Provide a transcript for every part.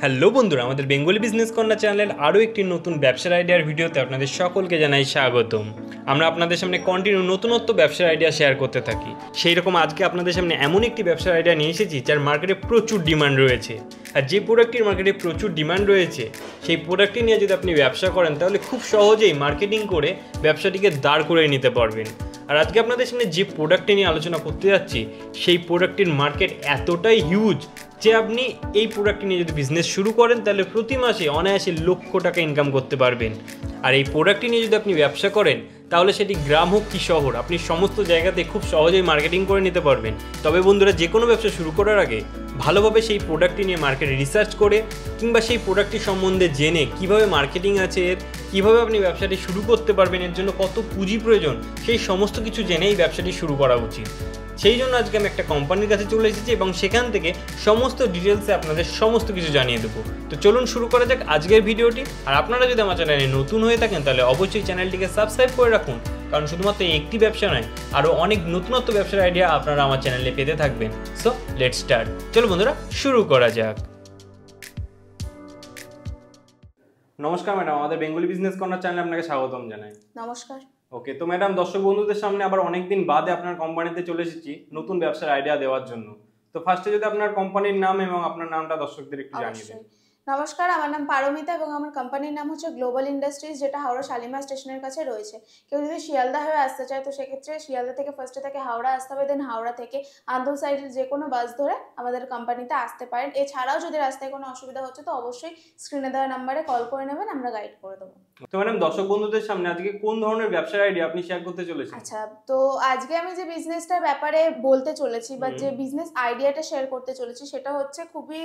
Hello বন্ধুরা, আমাদের Bengali business corner চ্যানেলের আরও একটি নতুন ব্যবসার আইডিয়ার ভিডিওতে আপনাদের সকলকে জানাই স্বাগতম। আমরা আপনাদের সামনে কন্টিনিউ নতুনত্ব ব্যবসার আইডিয়া শেয়ার করতে থাকি। সেই রকম আজকে আপনাদের সামনে এমন একটি ব্যবসার আইডিয়া নিয়ে এসেছি যার মার্কেটে প্রচুর ডিমান্ড রয়েছে। আর যে প্রোডাক্টটির মার্কেটে প্রচুর ডিমান্ড রয়েছে সেই প্রোডাক্টটি নিয়ে যদি আপনি ব্যবসা করেন তাহলে খুব সহজেই মার্কেটিং করে ব্যবসাটিকে দাঁড় করে নিতে পারবেন। আর আজকে আপনাদের সামনে যে প্রোডাক্টটি নিয়ে আলোচনা করতে যাচ্ছি সেই প্রোডাক্টটির মার্কেট এতটাই হিউজ যে আপনি এই প্রোডাক্টটি নিয়ে যদি বিজনেস শুরু করেন তাহলে প্রতি মাসে অনায়াসে লক্ষ টাকা ইনকাম করতে পারবেন। আর এই প্রোডাক্টটি নিয়ে যদি আপনি ব্যবসা করেন তাহলে সেটি গ্রাম হোক কি শহর, আপনি সমস্ত জায়গাতে খুব সহজেই মার্কেটিং করে নিতে পারবেন। তবে বন্ধুরা, যে কোনো ব্যবসা শুরু করার আগে ভালোভাবে সেই প্রোডাক্টটি নিয়ে মার্কেটে রিসার্চ করে কিংবা সেই প্রোডাক্টটি সম্বন্ধে জেনে কীভাবে মার্কেটিং আছে এর, কীভাবে আপনি ব্যবসাটি শুরু করতে পারবেন, এর জন্য কত পুঁজি প্রয়োজন, সেই সমস্ত কিছু জেনেই ব্যবসাটি শুরু করা উচিত। সেই জন্য আজকে আমি একটা কোম্পানির কাছে চলে এসেছি এবং সেখান থেকে সমস্ত ডিটেলসে আপনাদের সমস্ত কিছু জানিয়ে দেবো। তো চলুন শুরু করা যাক আজকের ভিডিওটি। আর আপনারা যদি আমার চ্যানেলে নতুন হয়ে থাকেন তাহলে অবশ্যই চ্যানেলটিকে সাবস্ক্রাইব করে রাখুন, কারণ শুধুমাত্র একটি ব্যবসা নয়, আরও অনেক নতুনত্ব ব্যবসার আইডিয়া আপনারা আমার চ্যানেলে পেতে থাকবেন। So let's start. চলো বন্ধুরা, শুরু করা যাক। নমস্কার ম্যাডাম, আমাদের বেঙ্গলি বিজনেস কর্নার চ্যানেলে আপনাকে স্বাগতম জানাই। নমস্কার। ওকে, তো ম্যাডাম, দর্শক বন্ধুদের সামনে আবার অনেকদিন বাদে আপনার কোম্পানিতে চলে এসেছি নতুন ব্যবসার আইডিয়া দেওয়ার জন্য। তো ফার্স্টে যদি আপনার কোম্পানির নাম এবং আপনার নামটা দর্শকদের একটু জানিয়ে দেন। নমস্কার, আমার নাম পারমিতা এবং আমার কোম্পানির নাম হচ্ছে গ্লোবাল ইন্ডাস্ট্রিজ, যেটা হাওড়া শালিমার স্টেশনের কাছে রয়েছে। কেউ যদি শিয়ালদা হয়ে আসতে চায় তো সেক্ষেত্রে শিয়ালদা থেকে ফার্স্টে থেকে হাওড়া আসতে হবে, দেন হাওড়া থেকে আন্দুল সাইডের যে কোনো বাস ধরে আমাদের কোম্পানিতে আসতে পারেন। এছাড়াও যদি রাস্তায় কোনো অসুবিধা হচ্ছে তো অবশ্যই স্ক্রিনে দেওয়া নাম্বারে কল করে নেবেন, আমরা গাইড করে দেবো। তো ম্যাডাম, দর্শক বন্ধুদের সামনে আজকে কোন ধরনের ব্যবসার আইডিয়া আপনি শেয়ার করতে চলেছেন? আচ্ছা, তো আজকে আমি যে বিজনেসটার ব্যাপারে বলতে চলেছি বা যে বিজনেস আইডিয়াটা শেয়ার করতে চলেছি সেটা হচ্ছে খুবই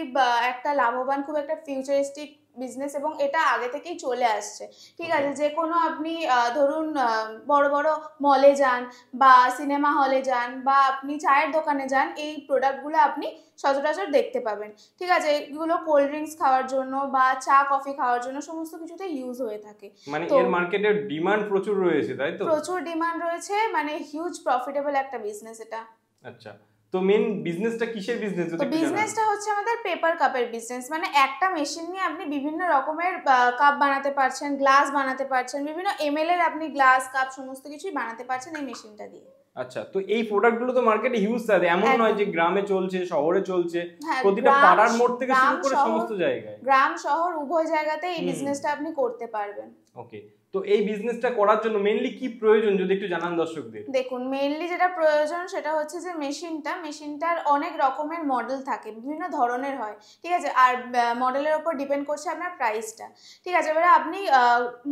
একটা লাভবান, খুব একটা ফিউচারিস্টিক বিজনেস এবং এটা আগে থেকেই চলে আসছে। ঠিক আছে, যে কোনো আপনি ধরুন বড় বড় মলে যান বা সিনেমা হলে যান বা আপনি চায়ের দোকানে যান, এই প্রোডাক্টগুলো আপনি সচরাচর দেখতে পাবেন। ঠিক আছে, এগুলো কোল্ড ড্রিঙ্কস খাওয়ার জন্য বা চা কফি খাওয়ার জন্য সমস্ত কিছুতে ইউজ হয়ে থাকে। মানে এর মার্কেটে ডিমান্ড প্রচুর রয়েছে, তাই তো? প্রচুর ডিমান্ড রয়েছে, মানে হিউজ প্রফিটেবল একটা বিজনেস এটা। আচ্ছা, তো মেন বিজনেসটা কিসের বিজনেস? তো বিজনেসটা হচ্ছে আমাদের পেপার কাপের বিজনেস। মানে একটা মেশিন নিয়ে আপনি বিভিন্ন রকমের কাপ বানাতে পারছেন, গ্লাস বানাতে পারছেন, বিভিন্ন এমএল এর আপনি গ্লাস কাপ সমস্ত কিছুই বানাতে পারছেন এই মেশিনটা দিয়ে। আচ্ছা, তো এই প্রোডাক্টগুলো তো মার্কেটে হিউজ আছে, এমন নয় যে গ্রামে চলছে শহরে চলছে, প্রতিটা পাড়ার মোড় থেকে শুরু করে সমস্ত জায়গায়, গ্রাম শহর উভয় জায়গাতে এই বিজনেসটা আপনি করতে পারবেন। ওকে, তো এই বিজনেসটা করার জন্য মেইনলি কি প্রয়োজন যদি একটু জানান দর্শকদের। দেখুন, মেইনলি যেটা প্রয়োজন সেটা হচ্ছে যে মেশিনটার অনেক রকমের মডেল থাকে, বিভিন্ন ধরনের হয়। ঠিক আছে, আর মডেলের উপর ডিপেন্ড করছে আপনার প্রাইসটা। ঠিক আছে, এবারে আপনি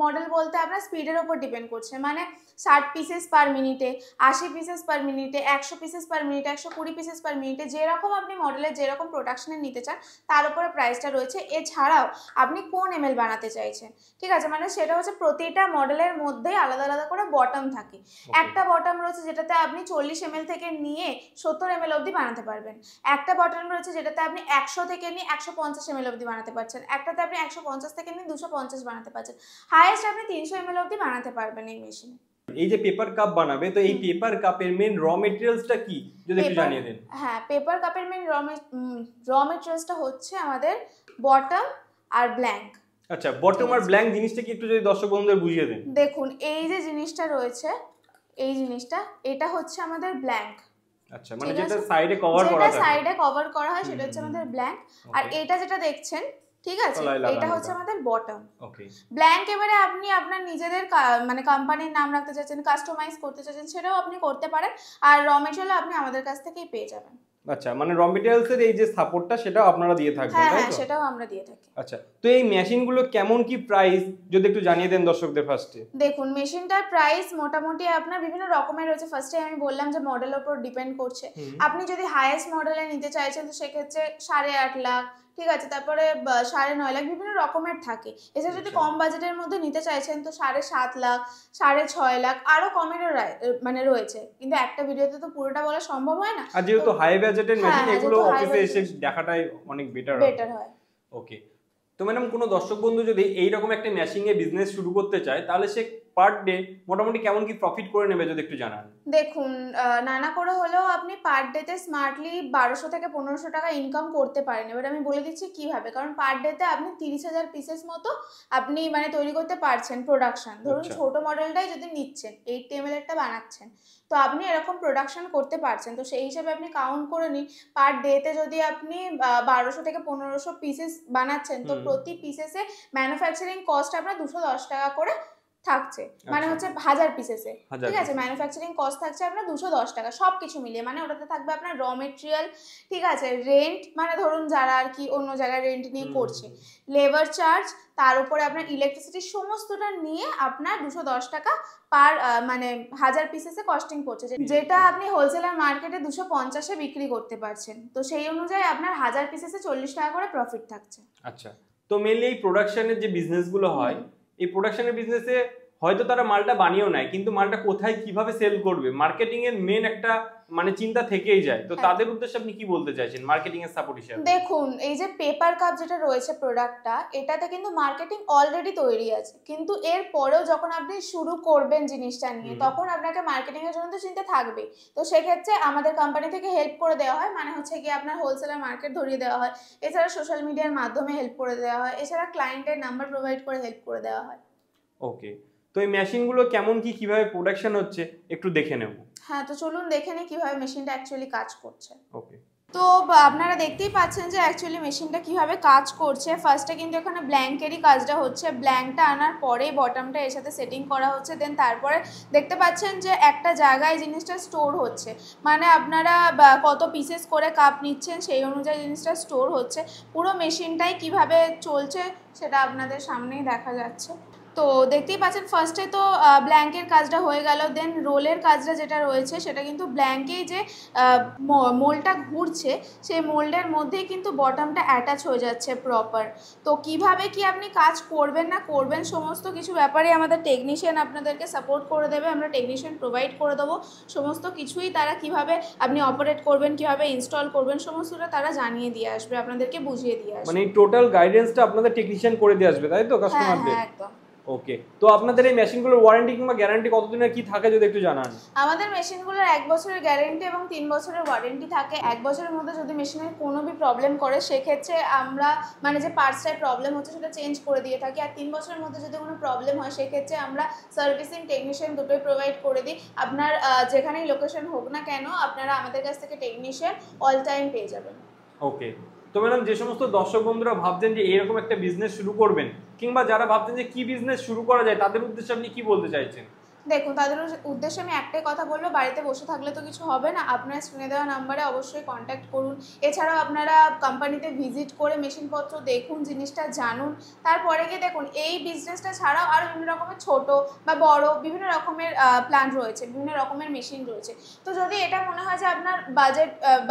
মডেল বলতে আপনার স্পিডের উপর ডিপেন্ড করছে, মানে 60 পিসেস পার মিনিটে, 80 পিসেস পার মিনিটে, 100 পিসেস পার মিনিটে, 120 পিসেস পার মিনিটে, যেরকম আপনি মডেলের যেরকম প্রোডাকশনে নিতে চান তার উপরে প্রাইসটা রয়েছে। এছাড়াও আপনি কোন এমএল বানাতে চাইছেন, ঠিক আছে, মানে সেটা হচ্ছে প্রতিটা মডেলের মধ্যেই আলাদা আলাদা করে বটম থাকে। একটা বটম রয়েছে যেটাতে আপনি 40 এমএল থেকে নিয়ে 70 এমএল অবধি বানাতে পারবেন। একটা বটম রয়েছে যেটাতে আপনি 100 থেকে নিয়ে 150 এমএল অবধি বানাতে পারছেন। একটাতে আপনি 150 থেকে নিয়ে 250 বানাতে পারছেন। হাইয়েস্ট আপনি 300 এমএল অবধি বানাতে পারবেন এই মেশিনে। এই যে পেপার কাপ বানাবে, তো এই পেপার কাপের মেন র মেটেরিয়ালসটা কি যদি একটু জানিয়ে দেন। হ্যাঁ, পেপার কাপের মেন র মেটেরিয়ালসটা হচ্ছে আমাদের বটম আর ব্ল্যাঙ্ক। আচ্ছা, বটম আর ব্ল্যাঙ্ক জিনিসটা কি একটু যদি দর্শক বন্ধুদের বুঝিয়ে দেন। দেখুন, এই যে জিনিসটা রয়েছে, এই জিনিসটা এটা হচ্ছে আমাদের ব্ল্যাঙ্ক। আচ্ছা, মানে যেটা সাইডে কভার করা থাকে, যেটা সাইডে কভার করা হয় সেটা হচ্ছে আমাদের ব্ল্যাঙ্ক। আর এটা যেটা দেখছেন, ঠিক আছে, এটা হচ্ছে আমাদের বটম। ওকে, ব্ল্যাঙ্ক এবারে আপনি আপনার নিজেদের মানে কোম্পানির নাম রাখতে চাচ্ছেন, কাস্টমাইজ করতে চাচ্ছেন, সেটাও আপনি করতে পারেন। আর র মেটেরিয়াল আপনি আমাদের কাছ থেকেই পেয়ে যাবেন। আচ্ছা, মানে র মেটেরিয়ালস এর এই যে সাপোর্টটা সেটাও আপনারা দিয়ে থাকবেন, তাই তো? হ্যাঁ, সেটাও আমরা দিয়ে থাকি। আচ্ছা, তো এই মেশিনগুলো কেমন কি প্রাইস যদি একটু জানিয়ে দেন দর্শকদের ফার্স্টে। দেখুন, মেশিনটার প্রাইস মোটামুটি আপনার বিভিন্ন রকমের রয়েছে। ফার্স্টে আমি বললাম যে মডেলের উপর ডিপেন্ড করছে। আপনি যদি হাইয়েস্ট মডেলে নিতে চাইছেন তো সেক্ষেত্রে 8.5 লাখ, ঠিক আছে, তারপরে 9.5 লাখ, বিভিন্ন রকমের থাকে। এছাড়া যদি কম বাজেটের মধ্যে নিতে চাইছেন তো 7.5 লাখ, 6.5 লাখ, আরো কমেরও মানে রয়েছে, কিন্তু একটা ভিডিওতে তো পুরোটা বলা সম্ভব হয় না। আর যেহেতু হাই বাজেটের মেশিন, এগুলো অফিসে এসে দেখাটাই অনেক বেটার হয়। ওকে, তো ম্যাডাম, কোনো দর্শক বন্ধু যদি এইরকম একটা মেশিনে বিজনেস শুরু করতে চায় তাহলে সে পার ডে মোটামুটি কেমন কি প্রফিট করে নেবে যদি একটু জানান। দেখুন, নানা করে হলেও আপনি পার ডেতে স্মার্টলি 1200 থেকে 1500 টাকা ইনকাম করতে পারেন। এবার আমি বলে দিচ্ছি কিভাবে, কারণ পার ডেতে আপনি 30,000 পিসেস মতো আপনি মানে তৈরি করতে পারছেন প্রোডাকশন। ধরুন ছোট মডেলটাই যদি নিচ্ছেন, 8 ml এরটা বানাচ্ছেন, তো আপনি এরকম প্রোডাকশন করতে পারছেন। তো সেই হিসাবে আপনি কাউন্ট করে নিন, পার ডেতে যদি আপনি 1200 থেকে 1500 পিসেস বানাচ্ছেন, তো প্রতি পিসেসে ম্যানুফ্যাকচারিং কস্ট আপনার 210 টাকা করে থাকছে, মানে হচ্ছে 1000 পিসেসে, ঠিক আছে। ম্যানুফ্যাকচারিং কস্ট থাকছে আপনার 210 টাকা সবকিছু মিলিয়ে, মানে ওটাতে থাকবে আপনার র মেটেরিয়াল, ঠিক আছে, রেন্ট, মানে ধরুন যারা আর কি অন্য জায়গায় রেন্ট নিয়ে করছে, লেবার চার্জ, তার উপরে আপনার ইলেকট্রিসিটি, সমস্তটা নিয়ে আপনার 210 টাকা পার মানে 1000 পিসেসে কস্টিং পড়ছে, যেটা আপনি হোলসেলার মার্কেটে 250-এ বিক্রি করতে পারছেন। তো সেই অনুযায়ী আপনার 1000 পিসেসে 40 টাকা করে প্রফিট থাকছে। আচ্ছা, তো মেনলি এই প্রোডাকশনের যে বিজনেসগুলো হয়, এই প্রোডাকশনের বিজনেসে হয়তো তারা মালটা বানিয়েও নেয়, কিন্তু মালটা কোথায় কিভাবে সেল করবে মার্কেটিং এর মেন একটা মানে চিন্তা থেকেই যায়। তো তাদের উদ্দেশ্যে আপনি কি বলতে চাইছেন মার্কেটিং এর সাপোর্ট হিসেবে? দেখুন, এই যে পেপার কাপ যেটা রয়েছে প্রোডাক্টটা, এটাতে কিন্তু মার্কেটিং অলরেডি তৈরি আছে, কিন্তু এর পরেও যখন আপনি শুরু করবেন জিনিসটা নিয়ে, তখন আপনাকে মার্কেটিং এর জন্য তো চিন্তা থাকবে। তো সেক্ষেত্রে আমাদের কোম্পানি থেকে হেল্প করে দেওয়া হয়, মানে হচ্ছে কি আপনার হোলসেলার মার্কেট ধরিয়ে দেওয়া হয়, এছাড়া সোশ্যাল মিডিয়ার মাধ্যমে হেল্প করে দেওয়া হয়, এছাড়া ক্লায়েন্টের নাম্বার প্রোভাইড করে হেল্প করে দেওয়া হয়। ওকে, তো এই মেশিনগুলো কেমন কি কিভাবে প্রোডাকশন হচ্ছে একটু দেখে নেব। হ্যাঁ, তো চলুন দেখে নিই কিভাবে মেশিনটা অ্যাকচুয়ালি কাজ করছে। ওকে, তো আপনারা দেখতেই পাচ্ছেন যে অ্যাকচুয়ালি মেশিনটা কিভাবে কাজ করছে। ফার্স্টে কিন্তু এখানে ব্ল্যাঙ্কেরই কাজটা হচ্ছে, ব্ল্যাঙ্কটা আনার পরেই বটমটা এর সাথে সেটিং করা হচ্ছে, দেন তারপরে দেখতে পাচ্ছেন যে একটা জায়গায় জিনিসটা স্টোর হচ্ছে, মানে আপনারা কত পিসেস করে কাপ নিচ্ছেন সেই অনুযায়ী জিনিসটা স্টোর হচ্ছে। পুরো মেশিনটাই কিভাবে চলছে সেটা আপনাদের সামনেই দেখা যাচ্ছে। তো দেখতেই পাচ্ছেন ফার্স্টে তো ব্ল্যাঙ্কের কাজটা হয়ে গেল, দেন রোলের কাজটা যেটা রয়েছে সেটা কিন্তু ব্ল্যাঙ্কেই যে মোল্ডটা ঘুরছে সেই মোল্ডের মধ্যেই কিন্তু বটমটা অ্যাটাচ হয়ে যাচ্ছে প্রপার। তো কিভাবে কি আপনি কাজ করবেন না করবেন সমস্ত কিছু ব্যাপারে আমাদের টেকনিশিয়ান আপনাদেরকে সাপোর্ট করে দেবে, আমরা টেকনিশিয়ান প্রোভাইড করে দেবো। সমস্ত কিছুই তারা কিভাবে আপনি অপারেট করবেন, কিভাবে ইনস্টল করবেন, সমস্তটা তারা জানিয়ে দিয়ে আসবে, আপনাদেরকে বুঝিয়ে দিয়ে আসবে। মানে টোটাল গাইডেন্সটা আপনাদের টেকনিশিয়ান করে দিয়ে আসবে, তাই তো কাস্টমারদের? হ্যাঁ, একদম। ওকে, তো আপনাদের এই মেশিনগুলোর ওয়ারেন্টি কিংবা গ্যারান্টি কতদিনের কি থাকে যদি একটু জানান। আমাদের মেশিনগুলোর 1 বছরের গ্যারেন্টি এবং 3 বছরের ওয়ারেন্টি থাকে। 1 বছরের মধ্যে যদি মেশিনের কোনো প্রবলেম করে সেক্ষেত্রে আমরা মানে যে পার্টসটায় প্রবলেম হচ্ছে সেটা চেঞ্জ করে দিয়ে থাকি, আর 3 বছরের মধ্যে যদি কোনো প্রবলেম হয় সেক্ষেত্রে আমরা সার্ভিসিং টেকনিশিয়ান দুটোই প্রোভাইড করে দিই। আপনার যেখানেই লোকেশন হোক না কেন আপনারা আমাদের কাছ থেকে টেকনিশিয়ান অল টাইম পেয়ে যাবেন। ওকে, তো ম্যাডাম যে সমস্ত দর্শক বন্ধুরা ভাবছেন যে এরকম একটা বিজনেস শুরু করবেন, কিংবা যারা ভাবছেন যে কি বিজনেস শুরু করা যায়, তাদের উদ্দেশ্যে আপনি কি বলতে চাইছেন? দেখুন, তাদের উদ্দেশ্যে আমি একটাই কথা বলবো, বাড়িতে বসে থাকলে তো কিছু হবে না, আপনার স্ক্রিনে দেওয়া নাম্বারে অবশ্যই কন্ট্যাক্ট করুন। এছাড়াও আপনারা কোম্পানিতে ভিজিট করে মেশিনপত্র দেখুন, জিনিসটা জানুন, তারপরে গিয়ে দেখুন এই বিজনেসটা ছাড়াও আরও বিভিন্ন রকমের ছোট বা বড় বিভিন্ন রকমের প্ল্যান রয়েছে, বিভিন্ন রকমের মেশিন রয়েছে। তো যদি এটা মনে হয় যে আপনার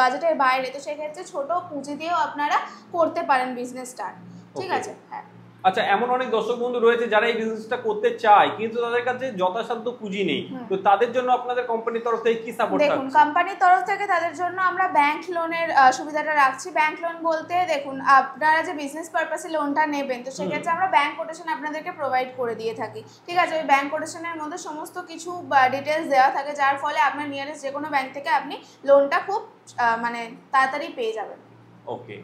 বাজেটের বাইরে, তো সেক্ষেত্রে ছোট পুঁজি দিয়েও আপনারা করতে পারেন বিজনেস স্টার্ট, ঠিক আছে? হ্যাঁ। আচ্ছা, এমন অনেক দর্শক বন্ধু রয়েছে যারা এই বিজনেসটা করতে চায় কিন্তু তাদের কাছে যথাসাধ্য পুঁজি নেই, তো তাদের জন্য আপনাদের কোম্পানির তরফ থেকে কি সাপোর্ট থাকছে? দেখুন, কোম্পানির তরফ থেকে তাদের জন্য আমরা ব্যাংক লোনের সুবিধাটা রাখছি। ব্যাংক লোন বলতে দেখুন, আপনারা যে বিজনেস পারপাসে লোনটা নেবেন, তো সেক্ষেত্রে আমরা ব্যাংক কোটেশন আপনাদেরকে প্রোভাইড করে দিয়ে থাকি, ঠিক আছে? ওই ব্যাংক কোটেশনের মধ্যে সমস্ত কিছু ডিটেলস দেওয়া থাকে, যার ফলে আপনার নিয়ারেস্ট যে কোনো ব্যাংক থেকে আপনি লোনটা খুব মানে তাড়াতাড়ি পেয়ে যাবেন। ওকে।